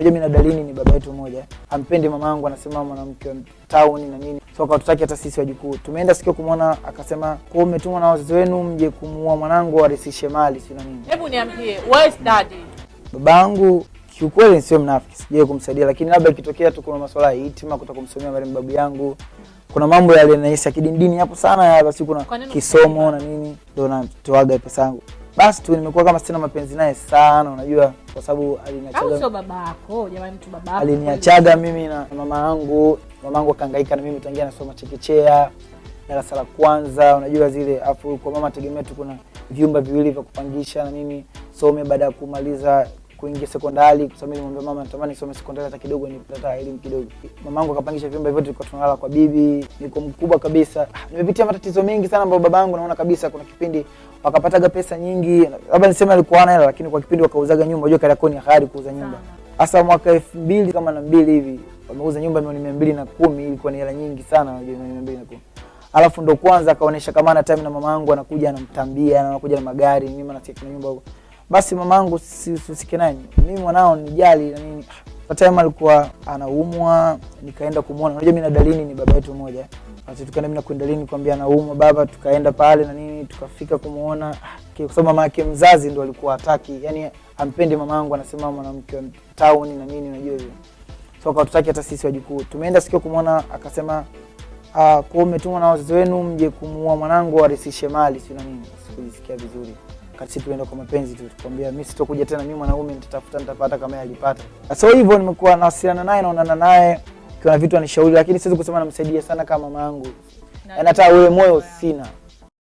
Mimi na Dalini ni baba yetu mmoja. Hampendi mama yangu, anasema mwanamke wa town na nini. So akatutaki hata sisi wajukuu. Tumeenda sikio kumuona, akasema kwa umetumwa na wazazi wenu mje kumuua mwanangu warisishe mali si na nini. Hebu niambie, where is daddy? Babangu kiukweli sio mnafiki, sijaje kumsaidia, lakini labda ikitokea tu kuna masuala ya hitima kutakumsomea marehemu babu yangu. Kuna mambo yale yanahisi kidindini hapo sana ya basi kuna kisomo na nini ndio natoaga pesa yangu. Basi tu nimekuwa kama sina mapenzi naye sana, unajua, kwa sababu aliniachaga. Sio babako, jamani, mtu babako. Aliniachaga mimi na mama yangu. Mama yangu akahangaika na mimi tangia nasoma chekechea, darasa la kwanza, unajua zile. Afu kwa mama tegemea tu kuna vyumba viwili vya kupangisha na mimi some baada ya kumaliza kuingia sekondari, kwa sababu nilimwambia mama natamani nisome sekondari hata kidogo nipata elimu kidogo. Mamangu akapangisha vyumba vyote, tulikuwa tunalala kwa bibi. Niko mkubwa kabisa. Nimepitia matatizo mengi sana ambapo babangu naona kabisa kuna kipindi wakapataga pesa nyingi. Labda niseme alikuwa ana hela, lakini kwa kipindi wakauzaga nyumba. Unajua Kariakoni ya hali kuuza nyumba. Hasa mwaka 2000 kama na 2 hivi wameuza nyumba milioni 210, ilikuwa ni hela nyingi sana, unajua milioni 210. Alafu ndo kwanza akaonesha kama ana time na mamangu, anakuja anamtambia, anakuja na magari, mimi nasikia na nyumba huko. Basi mamangu sisike nani, mimi mwanao nijali na nini. Fatema alikuwa anaumwa, nikaenda kumuona. Unajua mimi na Dalini ni baba yetu mmoja. Basi tukaenda mimi na kwenda Dalini kwambia anaumwa baba, tukaenda pale na nini, tukafika kumuona. Kwa sababu mama yake mzazi ndo alikuwa hataki, yani hampendi mamangu, anasema mwanamke wa town na nini, unajua hivyo. So akatutaki hata sisi wajukuu. Tumeenda sikio kumuona, akasema kwa umetumwa na wazazi wenu mje kumuua mwanangu warisishe mali si na nini. Sikujisikia vizuri. Kasi tuenda kwa mapenzi tu, tukwambia mimi sitokuja tena, mimi mwanaume nitatafuta nitapata kama yeye alipata. So hivyo nimekuwa nawasiliana naye, naonana naye, kuna vitu anishauri, lakini siwezi kusema namsaidia sana kama mama yangu. Hata wewe moyo sina.